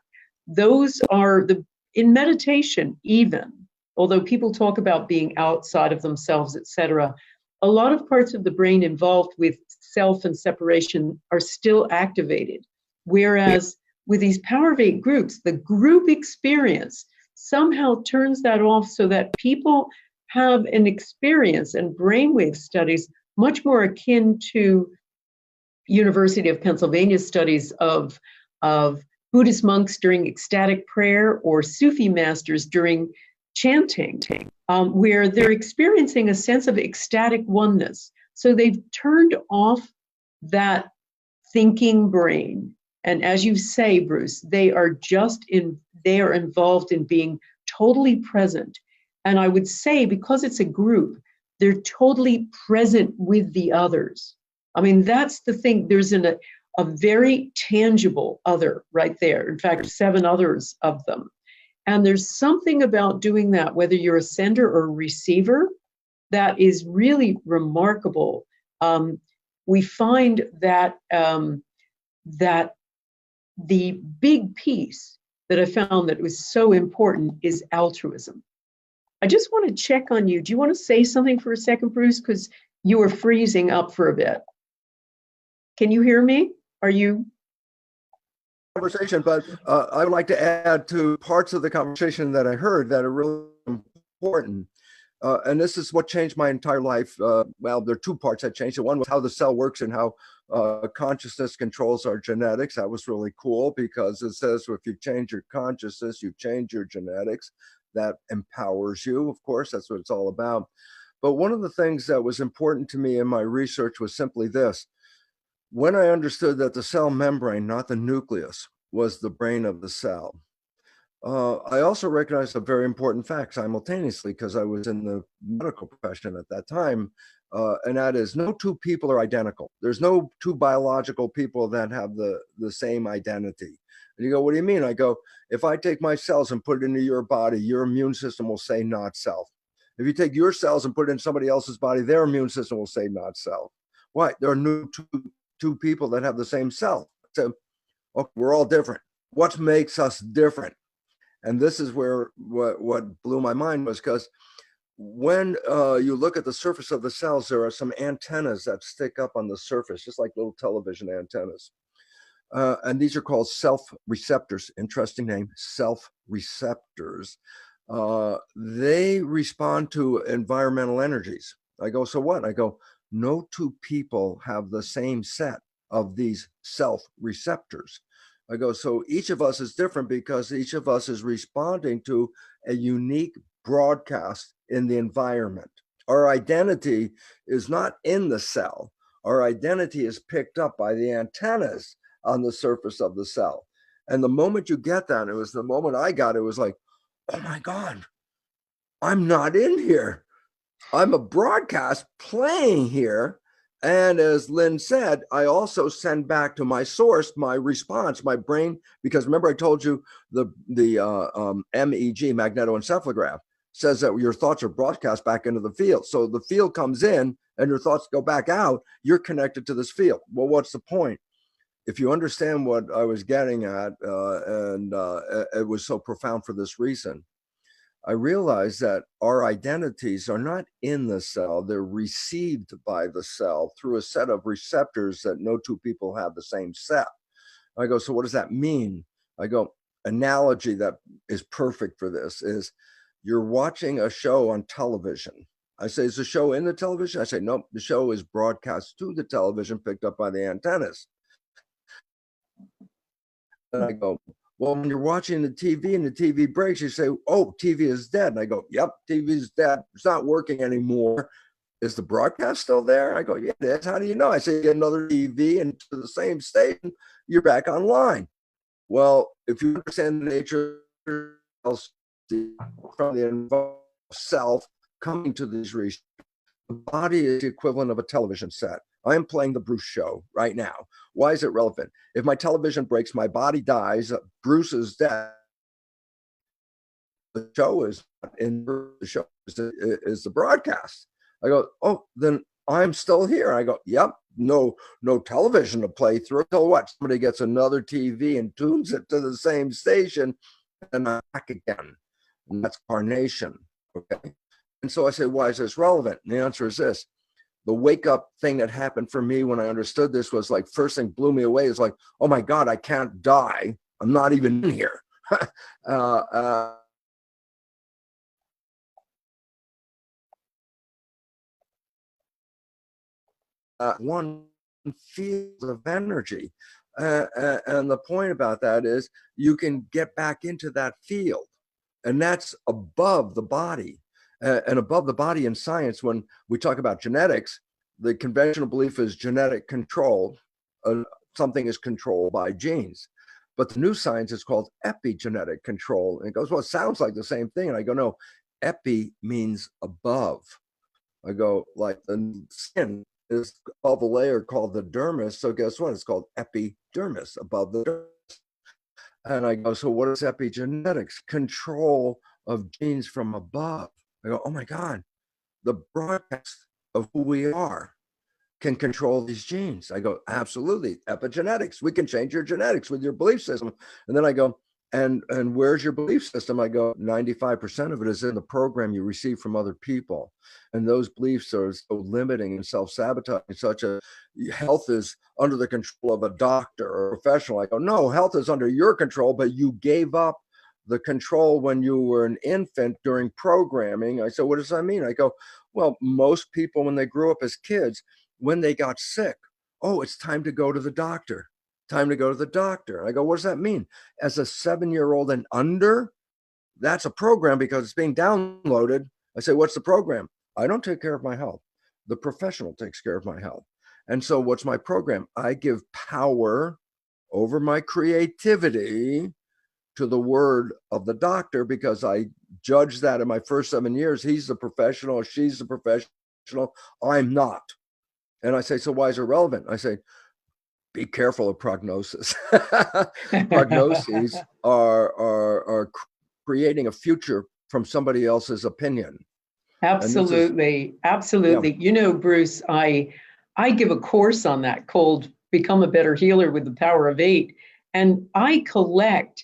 A: Those are in meditation, even, although people talk about being outside of themselves, etc., a lot of parts of the brain involved with self and separation are still activated. Whereas with these Power of 8 groups, the group experience somehow turns that off so that people have an experience, and brainwave studies much more akin to University of Pennsylvania studies of Buddhist monks during ecstatic prayer or Sufi masters during chanting, where they're experiencing a sense of ecstatic oneness. So they've turned off that thinking brain. And as you say, Bruce, they are involved in being totally present. And I would say, because it's a group, they're totally present with the others. I mean, that's the thing. There's a a very tangible other right there. In fact, 7 others of them. And there's something about doing that, whether you're a sender or a receiver, that is really remarkable. We find that that the big piece that I found that was so important is altruism. I just want to check on you. Do you want to say something for a second, Bruce? Because you were freezing up for a bit. Can you hear me? Are you?
B: Conversation, but I would like to add to parts of the conversation that I heard that are really important. And this is what changed my entire life. Well, there are 2 parts that changed. One was how the cell works and how consciousness controls our genetics. That was really cool because it says if you change your consciousness, you change your genetics. That empowers you, of course, that's what it's all about. But one of the things that was important to me in my research was simply this. When I understood that the cell membrane, not the nucleus, was the brain of the cell, I also recognized a very important fact simultaneously because I was in the medical profession at that time, and that is no 2 people are identical. There's no 2 biological people that have the same identity. And you go, what do you mean? I go, if I take my cells and put it into your body, your immune system will say not self. If you take your cells and put it in somebody else's body, their immune system will say not self. Why? There are no two people that have the same cell. So okay, we're all different. What makes us different? And this is where what blew my mind was because when you look at the surface of the cells, there are some antennas that stick up on the surface, just like little television antennas. And these are called self-receptors. Interesting name, self-receptors. They respond to environmental energies. I go, so what? I go, no 2 people have the same set of these self-receptors. I go, so each of us is different because each of us is responding to a unique broadcast in the environment. Our identity is not in the cell. Our identity is picked up by the antennas on the surface of the cell. And the moment you get that, it was the moment I got it, was like, oh my God, I'm not in here. I'm a broadcast playing here. And as Lynn said, I also send back to my source, my response, my brain, because remember I told you the MEG, magnetoencephalograph, says that your thoughts are broadcast back into the field. So the field comes in and your thoughts go back out, you're connected to this field. Well, what's the point? If you understand what I was getting at, it was so profound for this reason, I realized that our identities are not in the cell, they're received by the cell through a set of receptors that no 2 people have the same set. I go, so what does that mean? I go, analogy that is perfect for this is you're watching a show on television. I say, is the show in the television? I say, nope, the show is broadcast to the television, picked up by the antennas. And I go, well, when you're watching the TV and the TV breaks, you say, oh, TV is dead. And I go, yep, TV is dead. It's not working anymore. Is the broadcast still there? I go, yeah, it is. How do you know? I say, get another TV and to the same station, you're back online. Well, if you understand the nature of from the self coming to these regions, the body is the equivalent of a television set. I am playing the Bruce show right now. Why is it relevant? If my television breaks, my body dies, Bruce is dead. The show is in the show is the broadcast. I go, oh, then I'm still here. I go, yep, no television to play through. Till what? Somebody gets another TV and tunes it to the same station, and I'm back again. And that's carnation. Okay. And so I say, why is this relevant? And the answer is this. The wake up thing that happened for me when I understood this was like, first thing blew me away is like, oh my God, I can't die. I'm not even in here. One field of energy. And the point about that is you can get back into that field, and that's above the body. And above the body in science, when we talk about genetics, the conventional belief is genetic control. Something is controlled by genes. But the new science is called epigenetic control. And it goes, well, it sounds like the same thing. And I go, no, epi means above. I go, like the skin is above a layer called the dermis. So guess what? It's called epidermis, above the dermis. And I go, so what is epigenetics? Control of genes from above. I go, oh my God, the broadcast of who we are can control these genes. I go, absolutely. Epigenetics. We can change your genetics with your belief system. And then I go, and where's your belief system? I go, 95% of it is in the program you receive from other people. And those beliefs are so limiting and self-sabotaging, such as health is under the control of a doctor or a professional. I go, no, health is under your control, but you gave up the control when you were an infant during programming. I said, what does that mean? I go, well, most people, when they grew up as kids, when they got sick, oh, it's time to go to the doctor. Time to go to the doctor. I go, what does that mean? As a 7-year-old and under, that's a program because it's being downloaded. I say, what's the program? I don't take care of my health. The professional takes care of my health. And so what's my program? I give power over my creativity to the word of the doctor because I judged that in my first 7 years. He's the professional, she's the professional. I'm not. And I say, so why is it relevant? I say, be careful of prognosis. Prognoses are creating a future from somebody else's opinion.
A: Absolutely. Absolutely.
B: Yeah.
A: You know, Bruce, I give a course on that called Become a Better Healer with the Power of Eight. And I collect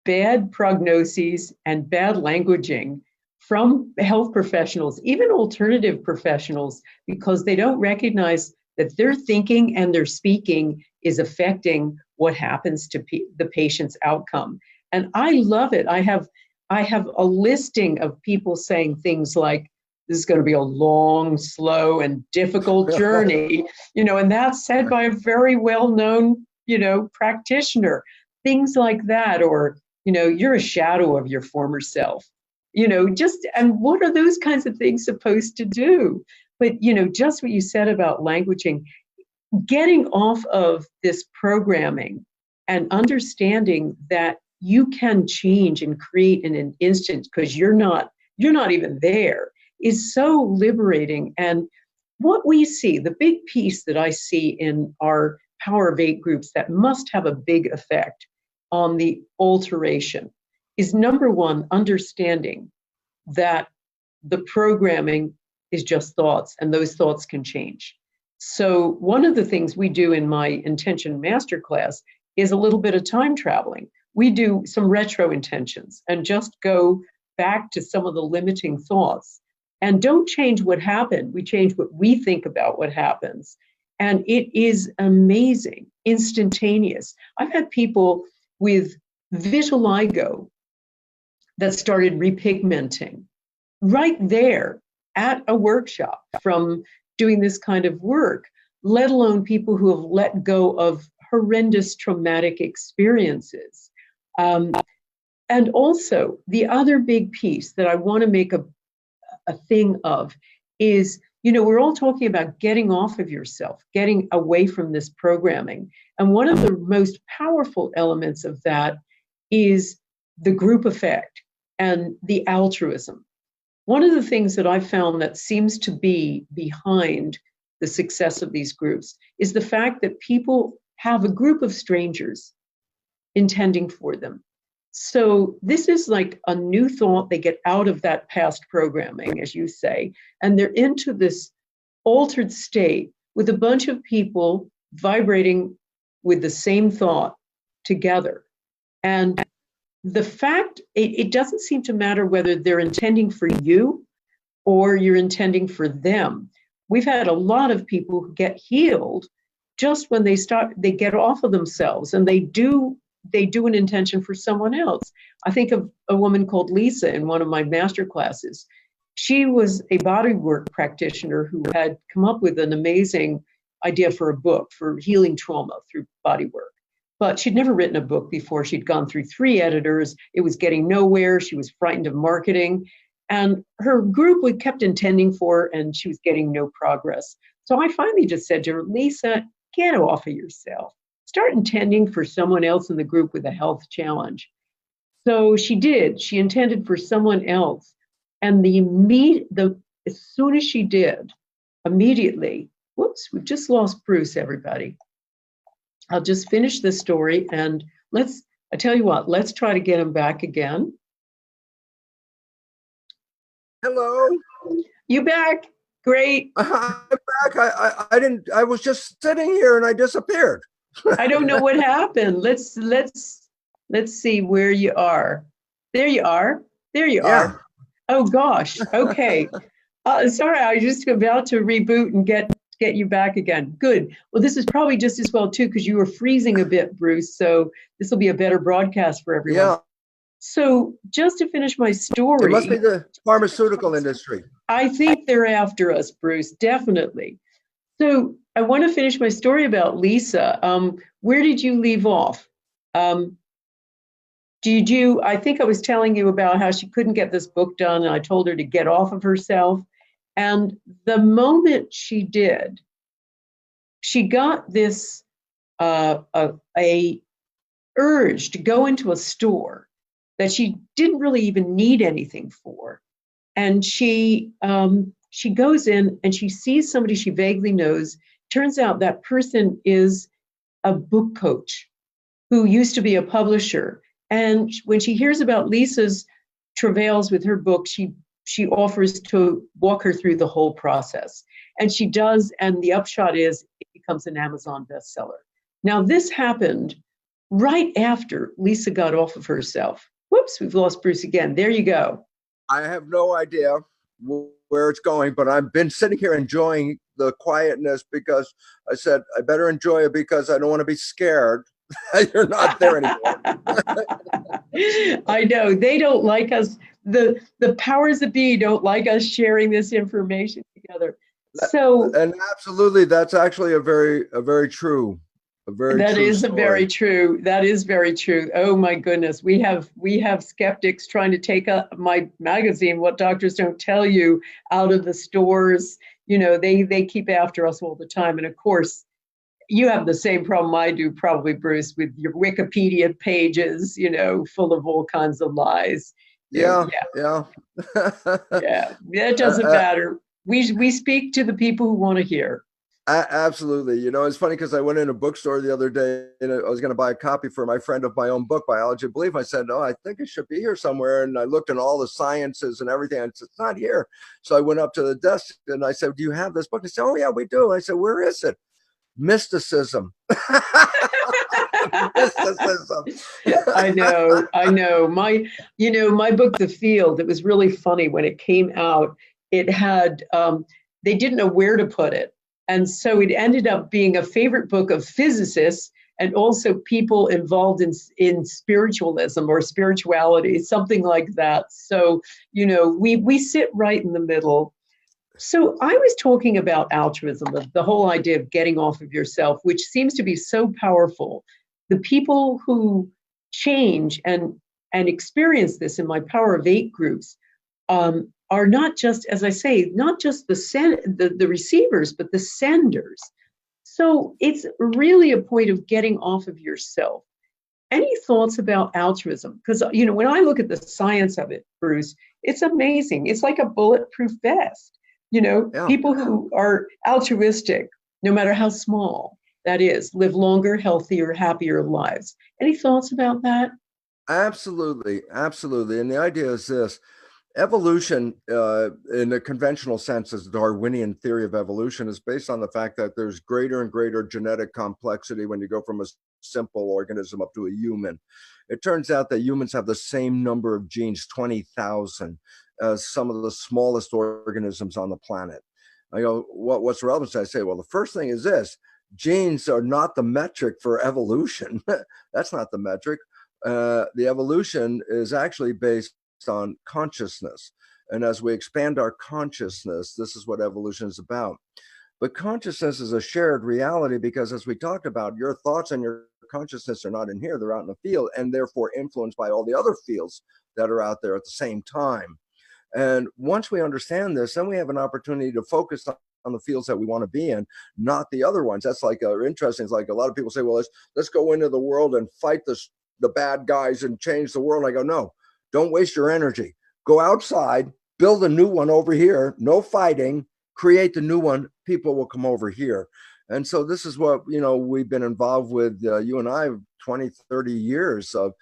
A: bad prognoses and bad languaging from health professionals, even alternative professionals, because they don't recognize that their thinking and their speaking is affecting what happens to the patient's outcome. And I love it. I have a listing of people saying things like, this is going to be a long, slow, and difficult journey, and that's said by a very well-known, practitioner, things like that, or, you're a shadow of your former self, and what are those kinds of things supposed to do? But, just what you said about languaging, getting off of this programming and understanding that you can change and create in an instant because you're not even there is so liberating. And what we see, the big piece that I see in our Power of Eight groups that must have a big effect on the alteration is, number one, understanding that the programming is just thoughts and those thoughts can change. So one of the things we do in my intention masterclass is a little bit of time traveling. We do some retro intentions and just go back to some of the limiting thoughts and don't change what happened. We change what we think about what happens. And it is amazing, instantaneous. I've had people with vitiligo that started repigmenting right there at a workshop from doing this kind of work, let alone people who have let go of horrendous traumatic experiences. And also, the other big piece that I want to make a thing of is, we're all talking about getting off of yourself, getting away from this programming. And one of the most powerful elements of that is the group effect and the altruism. One of the things that I found that seems to be behind the success of these groups is the fact that people have a group of strangers intending for them. So this is like a new thought. They get out of that past programming, as you say, and they're into this altered state with a bunch of people vibrating with the same thought together. And the fact, it doesn't seem to matter whether they're intending for you or you're intending for them. We've had a lot of people who get healed just when they get off of themselves and they do an intention for someone else. I think of a woman called Lisa in one of my master classes. She was a bodywork practitioner who had come up with an amazing idea for a book for healing trauma through bodywork. But she'd never written a book before. She'd gone through 3 editors. It was getting nowhere. She was frightened of marketing. And her group we kept intending for, and she was getting no progress. So I finally just said to her, Lisa, get off of yourself. Start intending for someone else in the group with a health challenge. So she did. She intended for someone else. And as soon as she did, immediately, Whoops, we've just lost Bruce, everybody. I'll just finish this story and I tell you what, let's try to get him back again.
B: Hello.
A: You back? Great.
B: I'm back. I was just sitting here and I disappeared.
A: I don't know what happened. Let's see where you are. There you are. There you are. Oh gosh. Okay. Sorry, I was just about to reboot and get you back again. Good. Well, this is probably just as well too, because you were freezing a bit, Bruce. So this will be a better broadcast for everyone.
B: Yeah.
A: So just to finish my story.
B: It must be the pharmaceutical industry.
A: I think they're after us, Bruce, definitely. So I want to finish my story about Lisa. Where did you leave off? I think I was telling you about how she couldn't get this book done, and I told her to get off of herself. And the moment she did, she got this a urge to go into a store that she didn't really even need anything for. And she goes in and she sees somebody she vaguely knows. Turns out that person is a book coach who used to be a publisher. And when she hears about Lisa's travails with her book, she offers to walk her through the whole process. And she does, and the upshot is it becomes an Amazon bestseller. Now, this happened right after Lisa got off of herself. Whoops, we've lost Bruce again. There you go.
B: I have no idea where it's going, but I've been sitting here enjoying the quietness because I said I better enjoy it because I don't want to be scared. You're not there anymore.
A: I know they don't like us. The powers that be don't like us sharing this information together. So,
B: and absolutely, that's actually a very true.
A: That is very true. That is very true. Oh my goodness, we have skeptics trying to take my magazine, What Doctors Don't Tell You, out of the stores. You know, they keep after us all the time, and of course, you have the same problem I do, probably, Bruce, with your Wikipedia pages, you know, full of all kinds of lies.
B: Yeah.
A: Yeah. It doesn't matter. We speak to the people who want to hear.
B: Absolutely. You know, it's funny because I went in a bookstore the other day and I was going to buy a copy for my friend of my own book, Biology of Belief. I said, oh, I think it should be here somewhere. And I looked in all the sciences and everything. And it's not here. So I went up to the desk and I said, do you have this book? They said, oh, yeah, we do. I said, where is it? Mysticism. Mysticism.
A: I know. My book, The Field, it was really funny when it came out. It had, they didn't know where to put it. And so it ended up being a favorite book of physicists and also people involved in spiritualism or spirituality, something like that. So, you know, we sit right in the middle. So I was talking about altruism, the whole idea of getting off of yourself, which seems to be so powerful. The people who change and experience this in my Power of Eight groups are not just, as I say, not just the receivers, but the senders. So it's really a point of getting off of yourself. Any thoughts about altruism? Because, you know, when I look at the science of it, Bruce, it's amazing. It's like a bulletproof vest. You know, people who are altruistic, no matter how small that is, live longer, healthier, happier lives. Any thoughts about that?
B: Absolutely. And the idea is this. Evolution, in the conventional sense, as the Darwinian theory of evolution, is based on the fact that there's greater and greater genetic complexity when you go from a simple organism up to a human. It turns out that humans have the same number of genes, 20,000, as some of the smallest organisms on the planet. I go, what's relevant? I say, well, the first thing is this: genes are not the metric for evolution. That's not the metric. The evolution is actually based on consciousness. And as we expand our consciousness, this is what evolution is about. But consciousness is a shared reality because, as we talked about, your thoughts and your consciousness are not in here, they're out in the field, and therefore influenced by all the other fields that are out there at the same time. And once we understand this, then we have an opportunity to focus on the fields that we want to be in, not the other ones. That's like interesting. It's like a lot of people say, well, let's go into the world and fight the bad guys and change the world. I go, no, don't waste your energy. Go outside, build a new one over here. No fighting. create the new one, people will come over here. And so this is what, we've been involved with, you and I, 20, 30 years of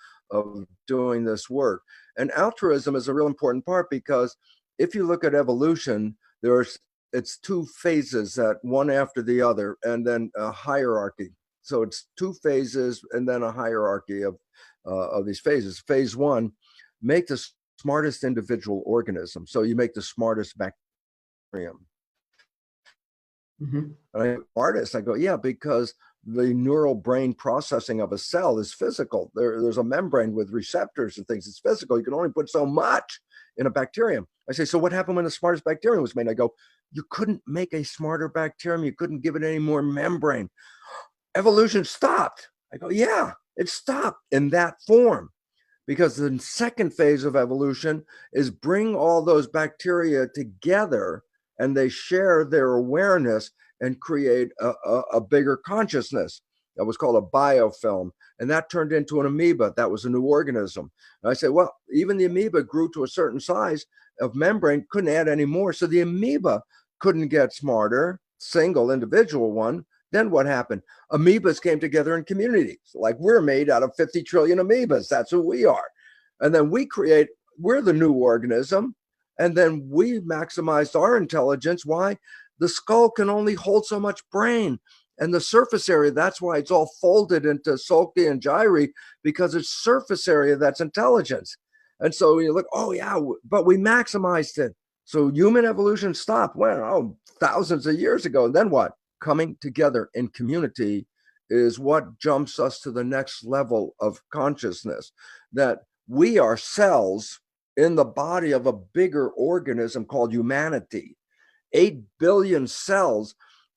B: doing this work. And altruism is a real important part, because if you look at evolution, it's two phases, that one after the other, and then a hierarchy. So it's two phases and then a hierarchy of these phases. Phase one, make the smartest individual organism. So you make the smartest bacterium.
A: Mm-hmm.
B: Artist, I go, yeah, because the neural brain processing of a cell is physical. There's a membrane with receptors and things. It's physical. You can only put so much in a bacterium. I say, so what happened when the smartest bacterium was made? I go, you couldn't make a smarter bacterium. You couldn't give it any more membrane. Evolution stopped. I go, yeah, it stopped in that form. Because the second phase of evolution is bring all those bacteria together, and they share their awareness and create a bigger consciousness. That was called a biofilm. And that turned into an amoeba. That was a new organism. And I said, well, even the amoeba grew to a certain size of membrane, couldn't add any more. So the amoeba couldn't get smarter, single individual one. Then what happened? Amoebas came together in communities. Like, we're made out of 50 trillion amoebas. That's who we are. And then we're the new organism. And then we maximized our intelligence. Why? The skull can only hold so much brain. And the surface area, that's why it's all folded into sulci and gyri, because it's surface area that's intelligence. And so you look, oh yeah, but we maximized it. So human evolution stopped, thousands of years ago. And then what? Coming together in community is what jumps us to the next level of consciousness, that we are cells in the body of a bigger organism called humanity. 8 billion cells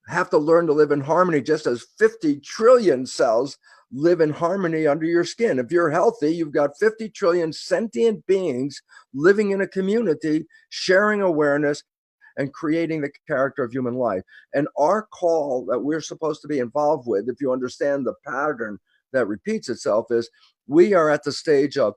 B: have to learn to live in harmony, just as 50 trillion cells live in harmony under your skin. If you're healthy, you've got 50 trillion sentient beings living in a community, sharing awareness and creating the character of human life. And our call that we're supposed to be involved with, if you understand the pattern that repeats itself, is we are at the stage of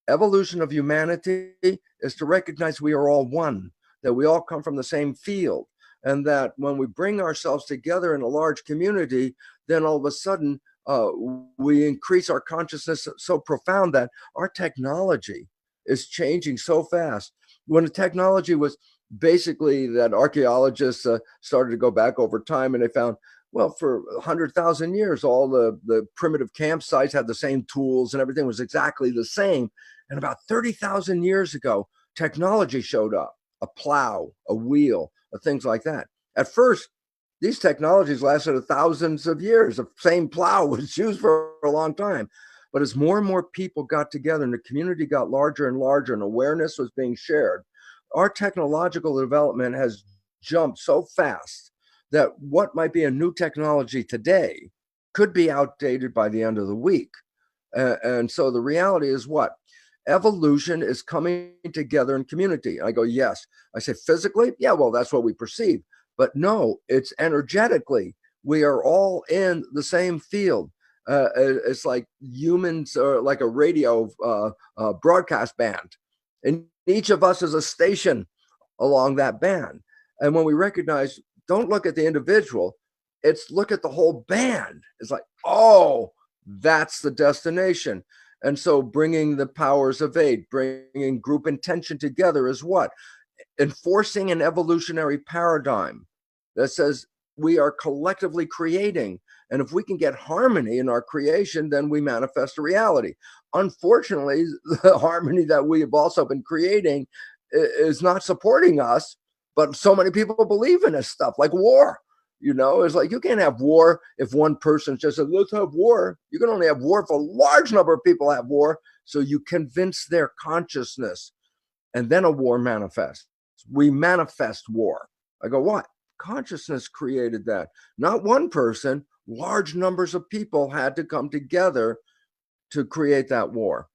B: evolution of humanity, is to recognize we are all one, that we all come from the same field, and that when we bring ourselves together in a large community, then all of a sudden we increase our consciousness so profound that our technology is changing so fast. When the technology was basically, that archaeologists started to go back over time, and they found, well, for 100,000 years, all the primitive campsites had the same tools and everything was exactly the same. And about 30,000 years ago, technology showed up, a plow, a wheel, things like that. At first, these technologies lasted thousands of years. The same plow was used for a long time. But as more and more people got together and the community got larger and larger and awareness was being shared, our technological development has jumped so fast that what might be a new technology today could be outdated by the end of the week. And so the reality is what? Evolution is coming together in community. I go, yes. I say physically, yeah, well, that's what we perceive. But no, it's energetically. We are all in the same field. It's like humans are like a radio broadcast band. And each of us is a station along that band. And when we recognize, don't look at the individual, it's look at the whole band. It's like, oh, that's the destination. And so bringing the powers of 8, bringing group intention together is what? Enforcing an evolutionary paradigm that says we are collectively creating. And if we can get harmony in our creation, then we manifest a reality. Unfortunately, the harmony that we have also been creating is not supporting us, but so many people believe in this stuff, like war. It's like, you can't have war if one person just says, let's have war. You can only have war if a large number of people have war. So you convince their consciousness, and then a war manifests. We manifest war. I go, what? Consciousness created that. Not one person, large numbers of people had to come together to create that war.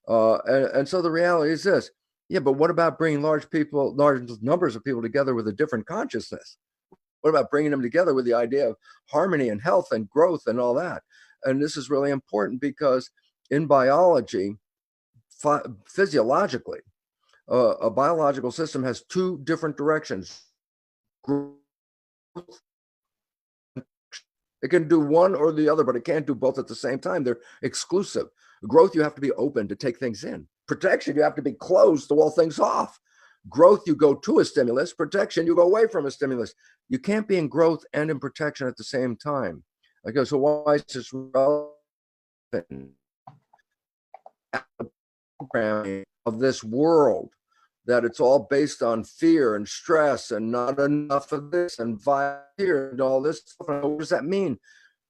B: And so the reality is this. Yeah, but what about bringing large numbers of people together with a different consciousness? What about bringing them together with the idea of harmony and health and growth and all that? And this is really important because in biology, physiologically, a biological system has two different directions, growth. It can do one or the other, but it can't do both at the same time. They're exclusive. Growth, you have to be open to take things in. Protection, you have to be closed to wall things off. Growth, you go to a stimulus. Protection, you go away from a stimulus. You can't be in growth and in protection at the same time. Okay, so why is this relevant? Programming of this world, that it's all based on fear and stress and not enough of this and fear and all this stuff. And what does that mean?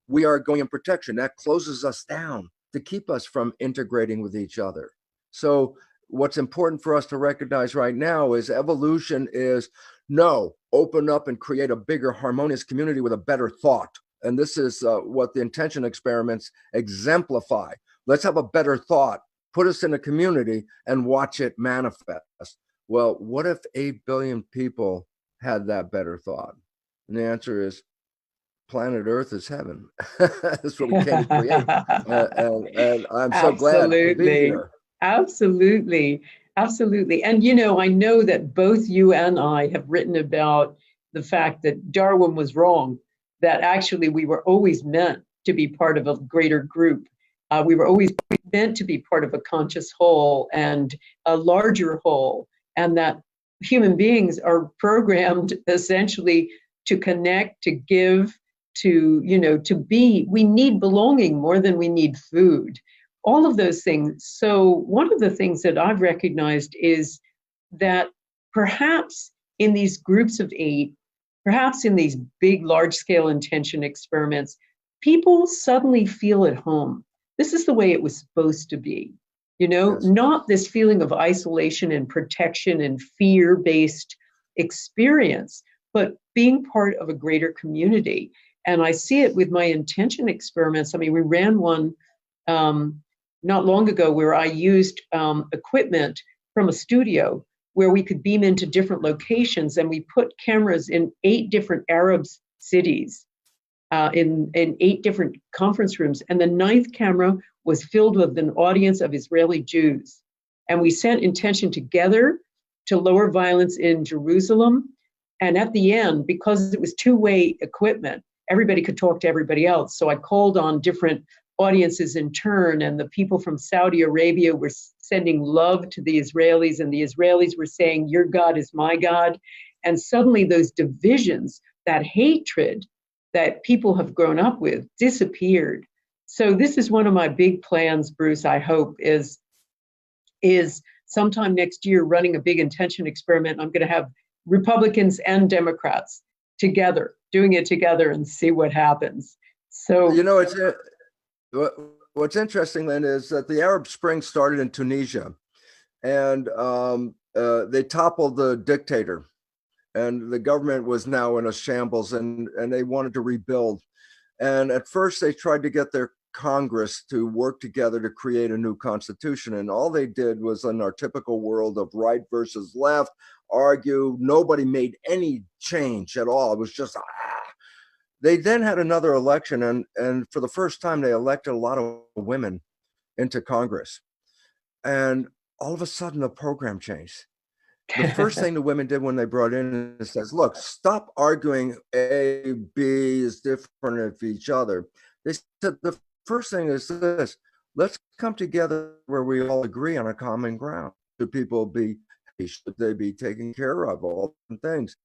B: We are going in protection. That closes us down to keep us from integrating with each other. So what's important for us to recognize right now is evolution is no, open up and create a bigger harmonious community with a better thought. And this is what the intention experiments exemplify. Let's have a better thought, put us in a community and watch it manifest. Well, what if 8 billion people had that better thought? And the answer is planet Earth is heaven. That's what we can't create. And I'm so glad to be here.
A: Absolutely. Absolutely. And, you know, I know that both you and I have written about the fact that Darwin was wrong, that actually we were always meant to be part of a greater group. We were always meant to be part of a conscious whole and a larger whole, and that human beings are programmed essentially to connect, to give, to, you know, to be. We need belonging more than we need food. All of those things. So one of the things that I've recognized is that perhaps in these groups of 8, perhaps in these big, large-scale intention experiments, people suddenly feel at home. This is the way it was supposed to be, you know, yes. Not this feeling of isolation and protection and fear-based experience, but being part of a greater community. And I see it with my intention experiments. I mean, we ran one not long ago where I used equipment from a studio where we could beam into different locations, and we put cameras in 8 different Arab cities, in 8 different conference rooms. And the 9th camera was filled with an audience of Israeli Jews. And we sent intention together to lower violence in Jerusalem. And at the end, because it was 2-way equipment, everybody could talk to everybody else. So I called on different audiences in turn, and the people from Saudi Arabia were sending love to the Israelis, and the Israelis were saying, your God is my God. And suddenly those divisions, that hatred that people have grown up with, disappeared. So this is one of my big plans, Bruce, I hope, is sometime next year running a big intention experiment. I'm going to have Republicans and Democrats together, doing it together, and see what happens. So,
B: you know, what's interesting, Lynn, is that the Arab Spring started in Tunisia, and they toppled the dictator, and the government was now in a shambles, and they wanted to rebuild. And at first they tried to get their Congress to work together to create a new constitution. And all they did was, in our typical world of right versus left, argue. Nobody made any change at all. It was just, They then had another election, and for the first time, they elected a lot of women into Congress. And all of a sudden, the program changed. The first thing the women did when they brought in is says, look, stop arguing A, B is different of each other. They said the first thing is this: let's come together where we all agree on a common ground. Should people be, should they be taken care of, all things?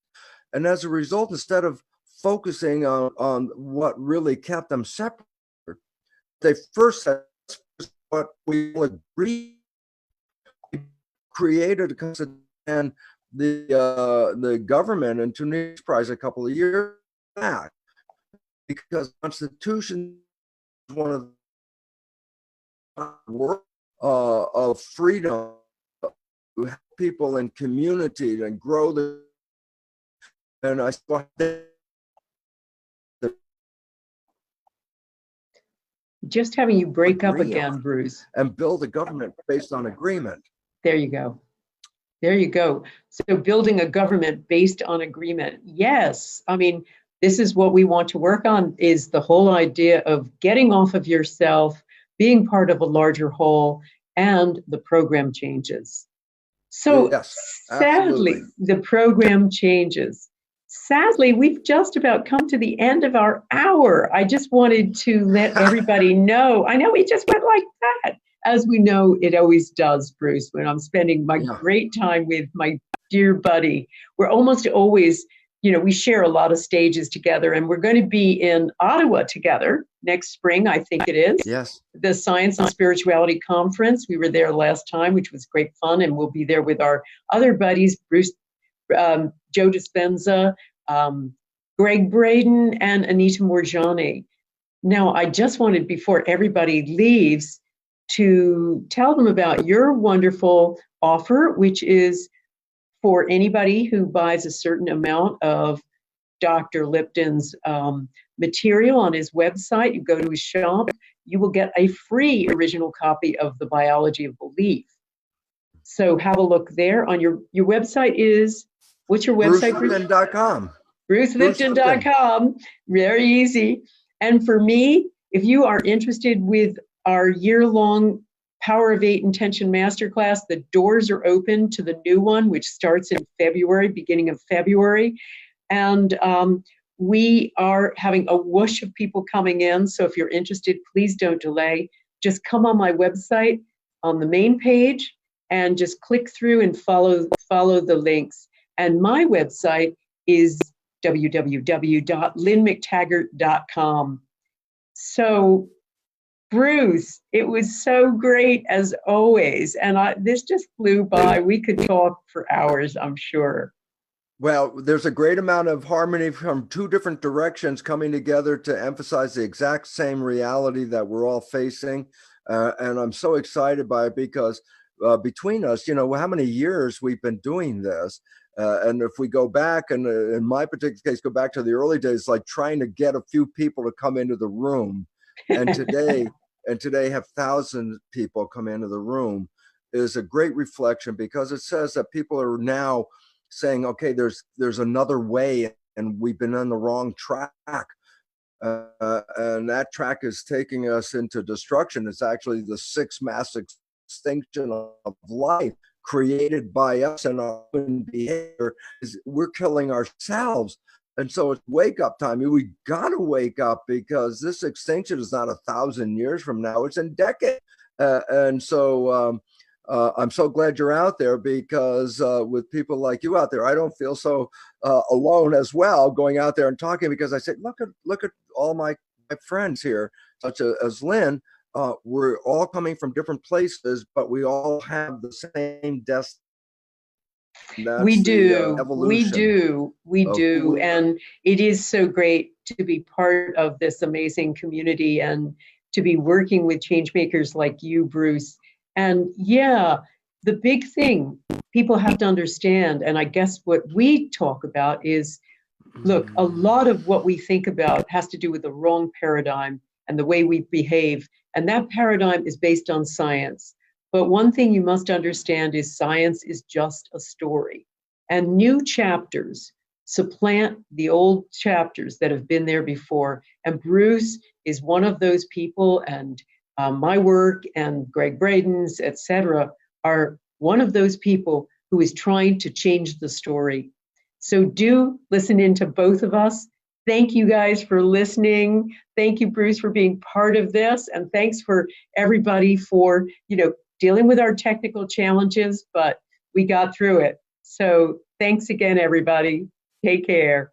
B: And as a result, instead of focusing on what really kept them separate, they first said what we all agree, created a constitution. And the government in Tunisia prize a couple of years back, because the Constitution is one of the work of freedom to help people in community and grow the. And I thought
A: just having you break up again, Bruce,
B: and build a government based on agreement.
A: There you go. There you go. So building a government based on agreement. Yes. I mean, this is what we want to work on, is the whole idea of getting off of yourself, being part of a larger whole, and the program changes. So yes, sadly, the program changes. sadly, we've just about come to the end of our hour. I just wanted to let everybody know. I know we just went like that. As we know, it always does, Bruce, when I'm spending my great time with my dear buddy. We're almost always, we share a lot of stages together, and we're going to be in Ottawa together next spring, I think it is.
B: Yes.
A: The Science and Spirituality Conference. We were there last time, which was great fun, and we'll be there with our other buddies, Bruce, Joe Dispenza, Greg Braden, and Anita Morjani. Now, I just wanted, before everybody leaves, to tell them about your wonderful offer, which is for anybody who buys a certain amount of Dr. Lipton's material on his website. You go to his shop, you will get a free original copy of The Biology of Belief. So have a look there. On your website is, what's your website?
B: BruceLipton.com.
A: BruceLipton.com. Very easy. And for me, if you are interested with our year-long Power of 8 Intention Masterclass, the doors are open to the new one, which starts in February, beginning of February. And we are having a whoosh of people coming in. So if you're interested, please don't delay. Just come on my website on the main page and just click through and follow the links. And my website is www.lynnmctaggart.com. So, Bruce, it was so great as always. And this just flew by. We could talk for hours, I'm sure.
B: Well, there's a great amount of harmony from two different directions coming together to emphasize the exact same reality that we're all facing. And I'm so excited by it because between us, how many years we've been doing this. And if we go back, and in my particular case, go back to the early days, like trying to get a few people to come into the room. And today have thousands of people come into the room is a great reflection, because it says that people are now saying, okay, there's another way, and we've been on the wrong track. And that track is taking us into destruction. It's actually the sixth mass extinction of life created by us and our own behavior. We're killing ourselves. And so it's wake up time. We got to wake up, because this extinction is not 1,000 years from now. It's in decades. And so I'm so glad you're out there, because with people like you out there, I don't feel so alone as well, going out there and talking, because I say, look at all my friends here, such as Lynn. We're all coming from different places, but we all have the same destiny.
A: We do. And it is so great to be part of this amazing community and to be working with change makers like you, Bruce. And yeah, the big thing people have to understand, and I guess what we talk about is, look, a lot of what we think about has to do with the wrong paradigm and the way we behave. And that paradigm is based on science. But one thing you must understand is science is just a story. And new chapters supplant the old chapters that have been there before. And Bruce is one of those people, and my work and Greg Braden's, etc., are one of those people who is trying to change the story. So do listen into both of us. Thank you guys for listening. Thank you, Bruce, for being part of this. And thanks for everybody for, dealing with our technical challenges, but we got through it. So thanks again, everybody. Take care.